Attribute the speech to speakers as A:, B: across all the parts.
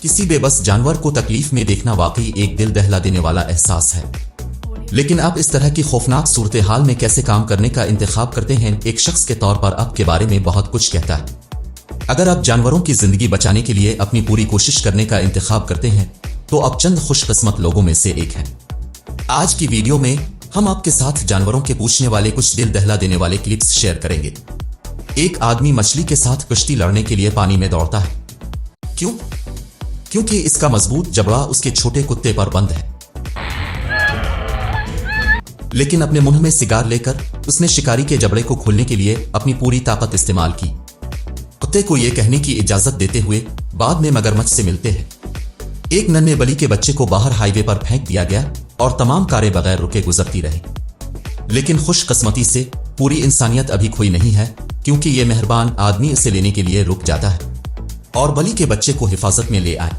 A: किसी बेबस जानवर को तकलीफ में देखना वाकई एक दिल दहला देने वाला एहसास है। लेकिन आप इस तरह की खौफनाक सूरत हाल में कैसे काम करने का इंतखाब करते हैं, एक शख्स के तौर पर आपके बारे में बहुत कुछ कहता है। अगर आप जानवरों की जिंदगी बचाने के लिए अपनी पूरी कोशिश करने का इंतखाब करते हैं तो आप चंद खुशकिस्मत लोगों में से एक हैं। आज की वीडियो में हम आपके साथ जानवरों के पूछने वाले कुछ दिल दहला देने वाले क्लिप्स शेयर करेंगे। एक आदमी मछली के साथ कुश्ती लड़ने के लिए पानी में दौड़ता है। क्यों? क्योंकि इसका मजबूत जबड़ा उसके छोटे कुत्ते पर बंद है। लेकिन अपने मुंह में सिगार लेकर उसने शिकारी के जबड़े को खोलने के लिए अपनी पूरी ताकत इस्तेमाल की। कुत्ते को यह कहने की इजाजत देते हुए बाद में मगरमच्छ से मिलते हैं। एक नन्हे बली के बच्चे को बाहर हाईवे पर फेंक दिया गया और तमाम कारें बगैर रुके गुजरती रही। लेकिन खुशकिस्मती से पूरी इंसानियत अभी खोई नहीं है, क्योंकि यह मेहरबान आदमी इसे लेने के लिए रुक जाता है और बली के बच्चे को हिफाजत में ले आए।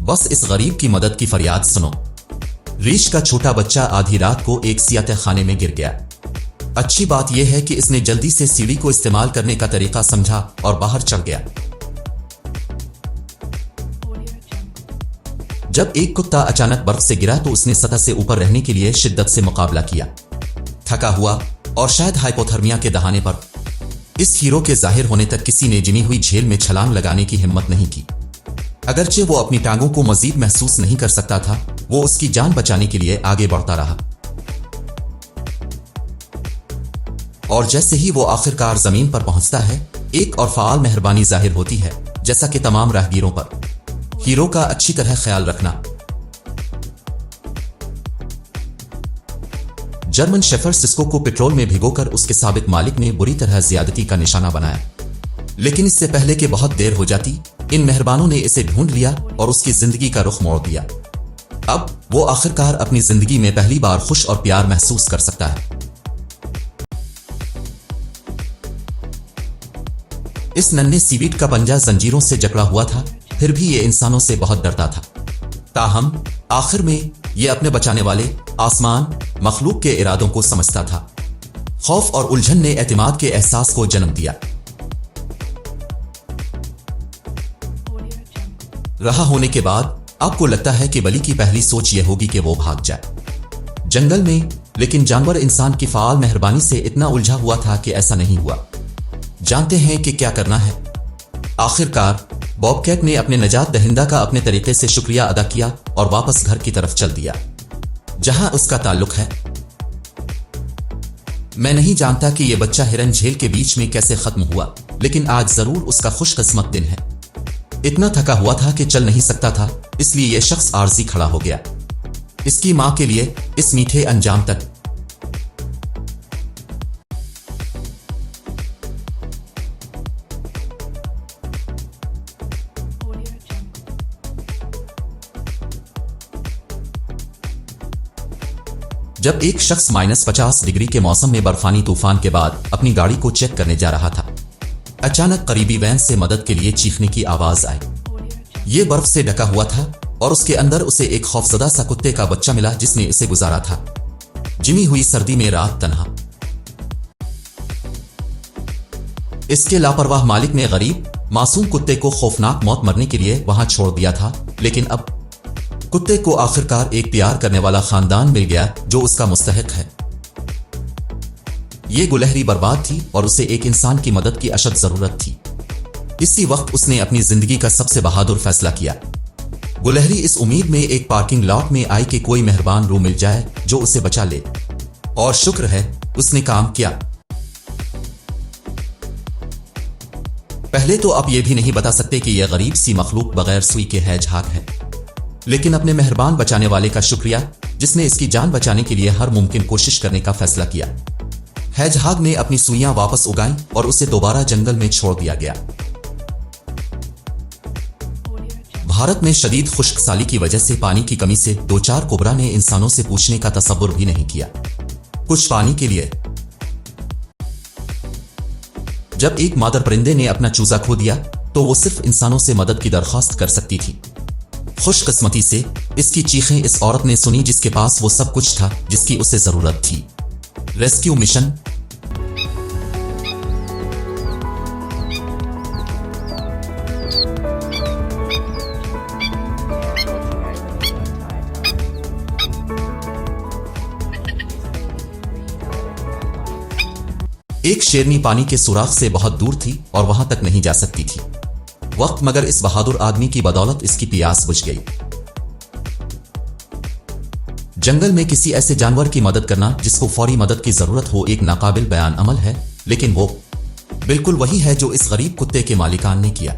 A: बस इस गरीब की मदद की फरियाद सुनो। रीश का छोटा बच्चा आधी रात को एक सियाते खाने में गिर गया। अच्छी बात यह है कि इसने जल्दी से सीढ़ी को इस्तेमाल करने का तरीका समझा और बाहर चढ़ गया। जब एक कुत्ता अचानक बर्फ से गिरा तो उसने सतह से ऊपर रहने के लिए शिद्दत से मुकाबला किया। थका हुआ और शायद हाइपोथर्मिया के दहाने पर इस हीरो के जाहिर होने तक किसी ने जिमी हुई झील में छलांग लगाने की हिम्मत नहीं की। अगरचे वो अपनी टांगों को मजीद महसूस नहीं कर सकता था, वो उसकी जान बचाने के लिए आगे बढ़ता रहा। और जैसे ही वो आखिरकार जमीन पर पहुंचता है, एक और फाल मेहरबानी जाहिर होती है, जैसा कि तमाम राहगीरों पर हीरो का अच्छी तरह ख्याल रखना। जर्मन शेफर्ड सिस्को को पेट्रोल में भिगोकर उसके साबिक मालिक ने बुरी तरह ज्यादती का निशाना बनाया। लेकिन इससे पहले कि बहुत देर हो जाती, इन मेहरबानों ने इसे ढूंढ लिया और उसकी जिंदगी का रुख मोड़ दिया। अब वो आखिरकार अपनी जिंदगी में पहली बार खुश और प्यार महसूस कर सकता है। इस नन्हे सीवीड का पंजा जंजीरों से जकड़ा हुआ था, फिर भी ये इंसानों से बहुत डरता था। ताहम आखिर में ये अपने बचाने वाले आसमान मखलूक के इरादों को समझता था। खौफ और उलझन ने एतमाद के एहसास को जन्म दिया। रहा होने के बाद आपको लगता है कि बली की पहली सोच यह होगी कि वो भाग जाए जंगल में, लेकिन जानवर इंसान की फाल मेहरबानी से इतना उलझा हुआ था कि ऐसा नहीं हुआ। जानते हैं कि क्या करना है? आखिरकार बॉबकैट ने अपने निजात दहिंदा का अपने तरीके से शुक्रिया अदा किया और वापस घर की तरफ चल दिया, जहां उसका ताल्लुक है। मैं नहीं जानता कि यह बच्चा हिरन झील के बीच में कैसे खत्म हुआ, लेकिन आज जरूर उसका खुशकिस्मत दिन है। इतना थका हुआ था कि चल नहीं सकता था, इसलिए यह शख्स आरजी खड़ा हो गया इसकी मां के लिए इस मीठे अंजाम तक। जब एक शख्स -50 डिग्री के मौसम में बर्फानी तूफान के बाद अपनी गाड़ी को चेक करने जा रहा था, अचानक करीबी वैन से मदद के लिए चीखने की आवाज आई। यह बर्फ से ढका हुआ था और उसके अंदर उसे एक खौफजदा सा कुत्ते का बच्चा मिला जिसने इसे गुजारा था, जिमी हुई सर्दी में रात तन्हा। इसके लापरवाह मालिक ने गरीब मासूम कुत्ते को खौफनाक मौत मरने के लिए वहां छोड़ दिया था। लेकिन अब कुत्ते को आखिरकार एक प्यार करने वाला खानदान मिल गया जो उसका मुस्तहिक है। ये गुलहरी बर्बाद थी और उसे एक इंसान की मदद की अशद जरूरत थी। इसी वक्त उसने अपनी जिंदगी का सबसे बहादुर फैसला किया। गुलहरी इस उम्मीद में एक पार्किंग लॉट में आई कि कोई मेहरबान रूह मिल जाए जो उसे बचा ले, और शुक्र है उसने काम किया। पहले तो आप ये भी नहीं बता सकते कि यह गरीब सी मखलूक बगैर सुई के हैजहाग है, लेकिन अपने मेहरबान बचाने वाले का शुक्रिया जिसने इसकी जान बचाने के लिए हर मुमकिन कोशिश करने का फैसला किया। हैजहाग ने अपनी सुइयां वापस उगाई और उसे दोबारा जंगल में छोड़ दिया गया। भारत में शदीद खुश्कसाली की वजह से पानी की कमी से दो चार कोबरा ने इंसानों से पूछने का तसव्वुर भी नहीं किया कुछ पानी के लिए। जब एक मादर परिंदे ने अपना चूजा खो दिया तो वो सिर्फ इंसानों से मदद की दरख्वास्त कर सकती थी। खुशकिस्मती से इसकी चीखें इस औरत ने सुनी जिसके पास वो सब कुछ था जिसकी उसे जरूरत थी। रेस्क्यू मिशन एक शेरनी पानी के सुराख से बहुत दूर थी और वहां तक नहीं जा सकती थी वक्त, मगर इस बहादुर आदमी की बदौलत इसकी प्यास बुझ गई। जंगल में किसी ऐसे जानवर की मदद करना जिसको फौरी मदद की जरूरत हो एक नाकाबिल बयान अमल है, लेकिन वो बिल्कुल वही है जो इस गरीब कुत्ते के मालिकान ने किया।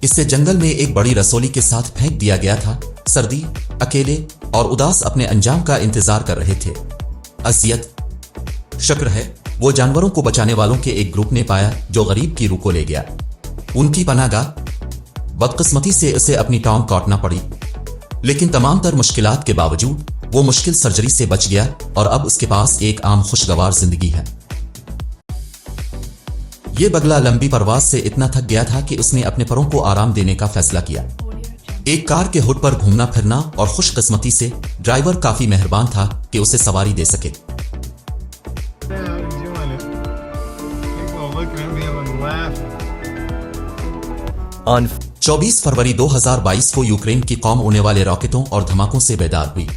A: इसे जंगल में एक बड़ी रसोली के साथ फेंक दिया गया था। सर्दी, अकेले और उदास अपने अंजाम का इंतजार कर रहे थे। अजियत, शुक्र है वो जानवरों को बचाने वालों के एक ग्रुप ने पाया जो गरीब की रूह को ले गया उनकी पनाहगाह। बदकिस्मती से उसे अपनी टांग काटना पड़ी, लेकिन तमाम तर मुश्किलात के बावजूद वो मुश्किल सर्जरी से बच गया और अब उसके पास एक आम खुशगवार जिंदगी है। ये बगला लंबी परवाज से इतना थक गया था कि उसने अपने परों को आराम देने का फैसला किया। एक कार के हुड पर घूमना फिरना और खुशकिस्मती से ड्राइवर काफी मेहरबान था कि उसे सवारी दे सके।
B: On
A: 24 फरवरी 2022 को यूक्रेन की कौम उड़ने वाले रॉकेटों और धमाकों से बेदार हुई।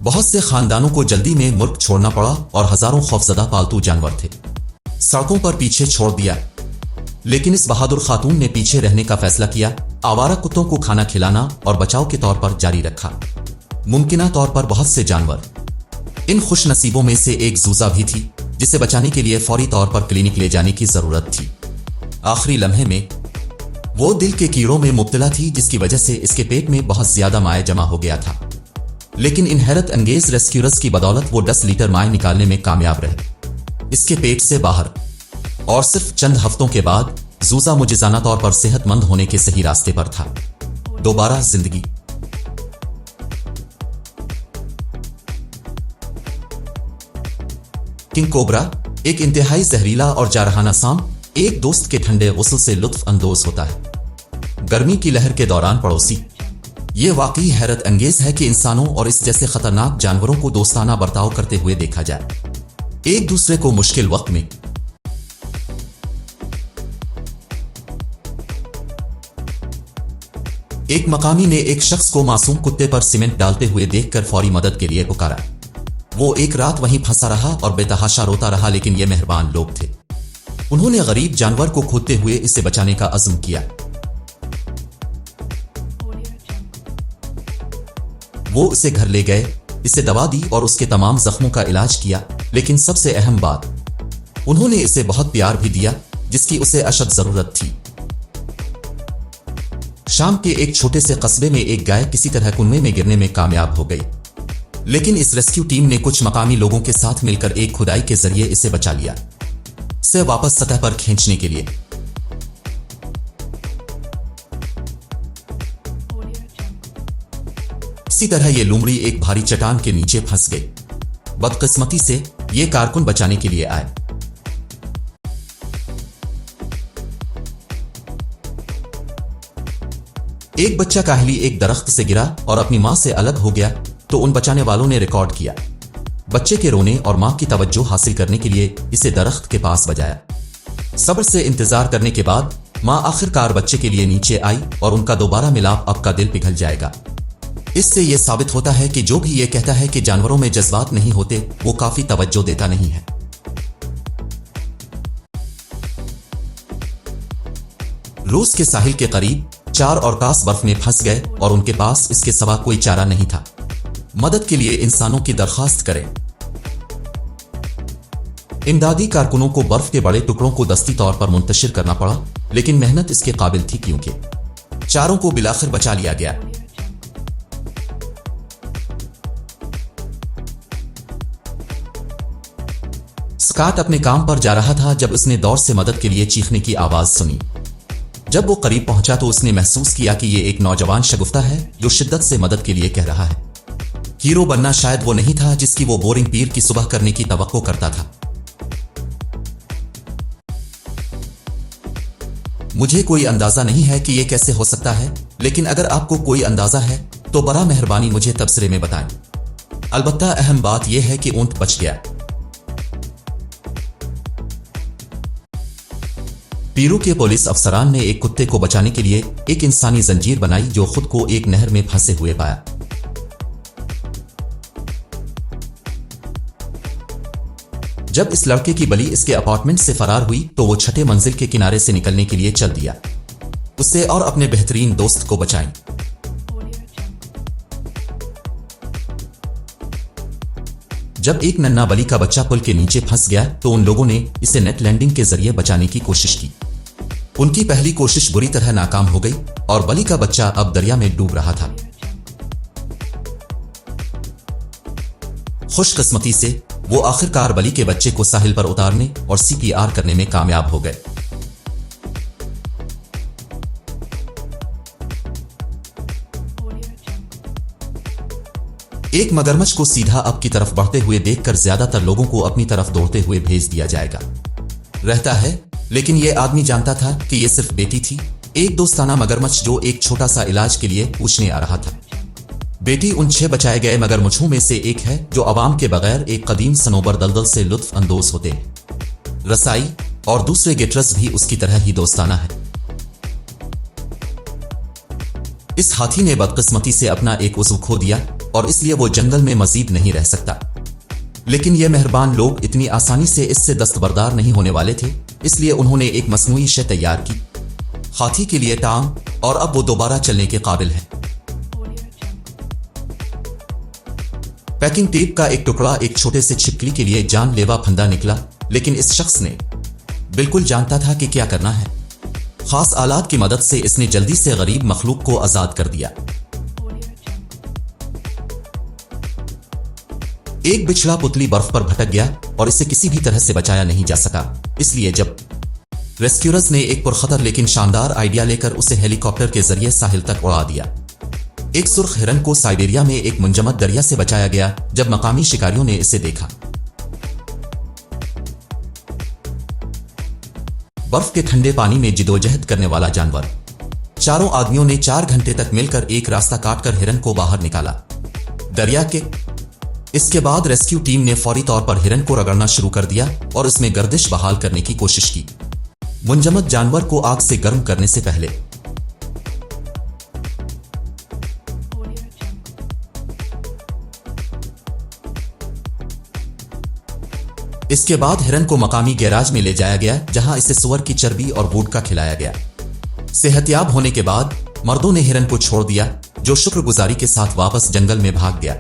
A: बहुत से खानदानों को जल्दी में मुल्क छोड़ना पड़ा और हजारों खौफजदा पालतू जानवर थे सड़कों पर पीछे छोड़ दिया। लेकिन इस बहादुर खातून ने पीछे रहने का फैसला किया। आवारा कुत्तों को खाना खिलाना और बचाव के तौर पर जारी रखा। मुमकिना तौर पर बहुत से जानवर, इन खुशनसीबों में से एक जूजा भी थी जिसे बचाने के लिए फौरी तौर पर क्लिनिक ले जाने की जरूरत थी। आखिरी लम्हे में वो दिल के कीड़ों में मुब्तला थी जिसकी वजह से इसके पेट में बहुत ज्यादा माए जमा हो गया था। लेकिन इन हैरत अंगेज रेस्क्यूरर्स की बदौलत वो 10 लीटर माए निकालने में कामयाब रहे इसके पेट से बाहर, और सिर्फ चंद हफ्तों के बाद जूजा मुजिजाना तौर पर सेहतमंद होने के सही रास्ते पर था। दोबारा जिंदगी। किंग कोबरा, एक इंतहाई जहरीला और जारहाना सांप, एक दोस्त के ठंडे गुस्ल से लुत्फ अंदोज होता है गर्मी की लहर के दौरान पड़ोसी। ये वाकई हैरत अंगेज है कि इंसानों और इस जैसे खतरनाक जानवरों को दोस्ताना बर्ताव करते हुए देखा जाए, एक दूसरे को मुश्किल वक्त में। एक मकामी ने एक शख्स को मासूम कुत्ते पर सीमेंट डालते हुए देखकर फौरी मदद के लिए पुकारा। वो एक रात वहीं फंसा रहा और बेतहाशा रोता रहा, लेकिन ये मेहरबान लोग थे। उन्होंने गरीब जानवर को खोदते हुए इसे बचाने का अज़्म किया। वो उसे घर ले गए, इसे दवा दी और उसके तमाम जख्मों का इलाज किया। लेकिन सबसे अहम बात, उन्होंने इसे बहुत प्यार भी दिया जिसकी उसे अशद जरूरत थी। शाम के एक छोटे से कस्बे में एक गाय किसी तरह कुएं में गिरने में कामयाब हो गई, लेकिन इस रेस्क्यू टीम ने कुछ मकामी लोगों के साथ मिलकर एक खुदाई के जरिए इसे बचा लिया, इसे वापस सतह पर खींचने के लिए। इसी तरह ये लूमड़ी एक भारी चट्टान के नीचे फंस गई। बदकिस्मती से ये कारकुन बचाने के लिए आए। एक बच्चा काहली एक दरख्त से गिरा और अपनी मां से अलग हो गया, तो उन बचाने वालों ने रिकॉर्ड किया। बच्चे के रोने और मां की तवज्जो हासिल करने के लिए इसे दरख्त के पास बजाया। सब्र से इंतजार करने के बाद मां आखिरकार बच्चे के लिए नीचे आई और उनका दोबारा मिलाप अब का दिल पिघल जाएगा। इससे यह साबित होता है कि जो भी ये कहता है कि जानवरों में जज्बात नहीं होते, वो काफी तवज्जो देता नहीं है। रूस के साहिल के करीब 4 औरकास बर्फ में फंस गए और उनके पास इसके सिवा कोई चारा नहीं था। मदद के लिए इंसानों की दरखास्त करें। इमदादी कारकुनों को बर्फ के बड़े टुकड़ों को दस्ती तौर पर मुंतशिर करना पड़ा, लेकिन मेहनत इसके काबिल थी क्योंकि चारों को बिलाखिर बचा लिया गया। स्कॉट अपने काम पर जा रहा था जब उसने दौर से मदद के लिए चीखने की आवाज सुनी। जब वो करीब पहुंचा तो उसने महसूस किया कि ये एक नौजवान शगुफ्ता है जो शिद्दत से मदद के लिए कह रहा है। हीरो बनना शायद वो नहीं था जिसकी वो बोरिंग पीर की सुबह करने की तवक्को करता था। मुझे कोई अंदाजा नहीं है कि ये कैसे हो सकता है, लेकिन अगर आपको कोई अंदाजा है तो बड़ा मेहरबानी मुझे तबसरे में बताएं। अलबत्ता अहम बात यह है कि ऊंट बच गया। पीरू के पुलिस अफसरान ने एक कुत्ते को बचाने के लिए एक इंसानी जंजीर बनाई जो खुद को एक नहर में फंसे हुए पाया। जब इस लड़के की बली इसके अपार्टमेंट से फरार हुई तो वो छठे मंजिल के किनारे से निकलने के लिए चल दिया, उससे और अपने बेहतरीन दोस्त को बचाएं। जब एक नन्हा बली का बच्चा पुल के नीचे फंस गया तो उन लोगों ने इसे नेट लैंडिंग के जरिए बचाने की कोशिश की। उनकी पहली कोशिश बुरी तरह नाकाम हो गई और बली का बच्चा अब दरिया में डूब रहा था। खुशकिस्मती से वो आखिरकार बली के बच्चे को साहिल पर उतारने और CPR करने में कामयाब हो गए। एक मगरमच्छ को सीधा अब की तरफ बढ़ते हुए देखकर ज्यादातर लोगों को अपनी तरफ दौड़ते हुए भेज दिया जाएगा रहता है, लेकिन यह आदमी जानता था कि यह सिर्फ बेटी थी, एक दोस्ताना मगरमच्छ जो एक छोटा सा इलाज के लिए पूछने आ रहा था। बेटी उन 6 बचाए गए मगरमच्छों में से एक है जो अवाम के बगैर एक कदीम सनोबर दलदल से लुत्फ अंदोज होते हैं। रसाई और दूसरे गेटरस भी उसकी तरह ही दोस्ताना है। इस हाथी ने बदकिस्मती से अपना एक उज़्व खो दिया और इसलिए वो जंगल में मजीद नहीं रह सकता, लेकिन ये मेहरबान लोग इतनी आसानी से इससे दस्तबरदार नहीं होने वाले थे, इसलिए उन्होंने एक मसनूई शय तैयार की, हाथी के लिए टांग, और अब वो दोबारा चलने के काबिल है। पैकिंग टेप का एक टुकड़ा एक छोटे से छिपकली के लिए जानलेवा फंदा निकला, लेकिन इस शख्स ने बिल्कुल जानता था कि क्या करना है। खास आलात की मदद से इसने जल्दी से गरीब मखलूक को आजाद कर दिया। एक बिछड़ा पुतली बर्फ पर भटक गया और इसे किसी भी तरह से बचाया नहीं जा सका, इसलिए जब रेस्क्यूअर्स ने एक पुरखतर लेकिन शानदार आइडिया लेकर उसे हेलीकॉप्टर के जरिए साहिल तक उड़ा दिया। एक सुर्ख हिरन को साइबेरिया में एक मुंजमद दरिया से बचाया गया जब मकामी शिकारियों ने इसे देखा। बर्फ के ठंडे पानी में जिदोजहद करने वाला जानवर। चारों आदमियों ने 4 घंटे तक मिलकर एक रास्ता काटकर हिरन को बाहर निकाला दरिया के। इसके बाद रेस्क्यू टीम ने फौरी तौर पर हिरन को रगड़ना शुरू कर दिया और उसमें गर्दिश बहाल करने की कोशिश की, मुंजमद जानवर को आग से गर्म करने से पहले। इसके बाद हिरन को मकामी गैराज में ले जाया गया जहां इसे सुअर की चर्बी और वोडका खिलाया गया। सेहतियाब होने के बाद मर्दों ने हिरन को छोड़ दिया, जो शुक्रगुजारी के साथ वापस जंगल में भाग गया।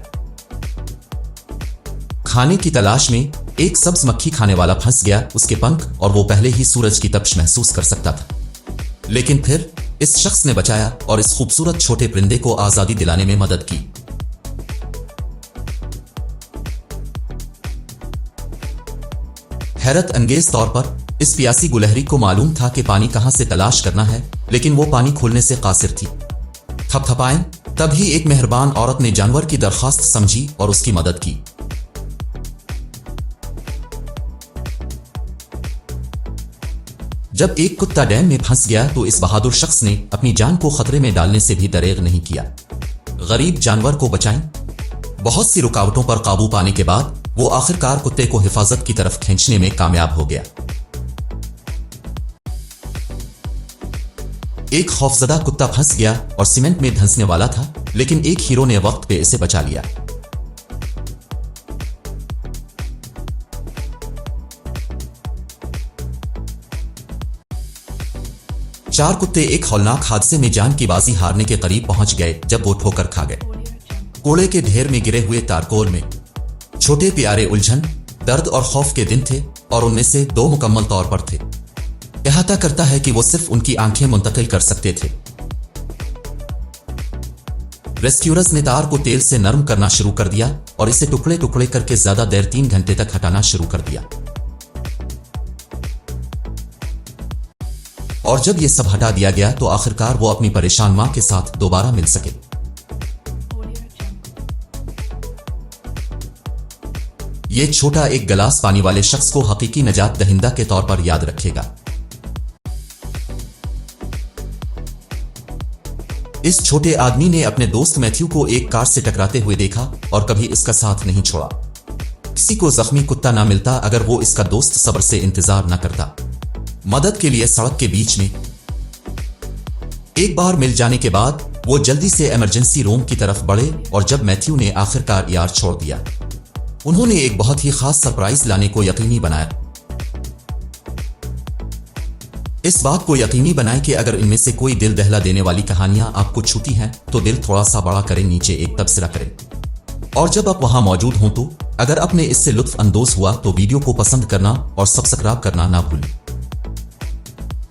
A: खाने की तलाश में एक सब्ज मक्खी खाने वाला फंस गया उसके पंख, और वो पहले ही सूरज की तपिश महसूस कर सकता था, लेकिन फिर इस शख्स ने बचाया और इस खूबसूरत छोटे परिंदे को आजादी दिलाने में मदद की। हैरत अंगेज तौर पर इस प्यासी गुलहरी को मालूम था कि पानी कहां से तलाश करना है, लेकिन वो पानी खोलने से कासिर थी। थपथपाएं, तभी एक मेहरबान औरत ने जानवर की दरखास्त समझी और उसकी मदद की। जब एक कुत्ता डैम में फंस गया तो इस बहादुर शख्स ने अपनी जान को खतरे में डालने से भी दरेग नहीं किया। गरीब जानवर को बचाएं। बहुत सी रुकावटों पर काबू पाने के बाद वो आखिरकार कुत्ते को हिफाजत की तरफ खींचने में कामयाब हो गया। एक खौफजदा कुत्ता फंस गया और सीमेंट में धंसने वाला था, लेकिन एक हीरो ने वक्त पे इसे बचा लिया। चार कुत्ते एक हौलनाक हादसे में जान की बाजी हारने के करीब पहुंच गए जब वो ठोकर खा गए। कूड़े के ढेर में गिरे हुए तारकोल में छोटे प्यारे उलझन, दर्द और खौफ के दिन थे, और उनमें से 2 मुकम्मल तौर पर थे। इहाता करता है कि वो सिर्फ उनकी आंखें मुंतकिल कर सकते थे। रेस्क्यूअर्स ने तार को तेल से नरम करना शुरू कर दिया और इसे टुकड़े टुकड़े करके ज्यादा देर 3 घंटे तक हटाना शुरू कर दिया। और जब यह सब हटा दिया गया तो आखिरकार वो अपनी परेशान मां के साथ दोबारा मिल सके। यह छोटा एक गिलास पानी वाले शख्स को हकीकी नजात दहिंदा के तौर पर याद रखेगा। इस छोटे आदमी ने अपने दोस्त मैथ्यू को एक कार से टकराते हुए देखा और कभी इसका साथ नहीं छोड़ा। किसी को जख्मी कुत्ता ना मिलता अगर वो इसका दोस्त सब्र से इंतजार न करता। मदद के लिए सड़क के बीच में एक बार मिल जाने के बाद वो जल्दी से इमरजेंसी रूम की तरफ बढ़े, और जब मैथ्यू ने आखिरकार यार छोड़ दिया उन्होंने एक बहुत ही खास सरप्राइज लाने को यकीनी बनाया। इस बात को यकीनी बनाएं कि अगर इनमें से कोई दिल दहला देने वाली कहानियां आपको छूती हैं तो दिल थोड़ा सा बड़ा करें, नीचे एक तबसरा करें, और जब आप वहां मौजूद हों तो अगर आपने इससे लुत्फ अंदोज हुआ तो वीडियो को पसंद करना और सब्सक्राइब करना ना भूलें।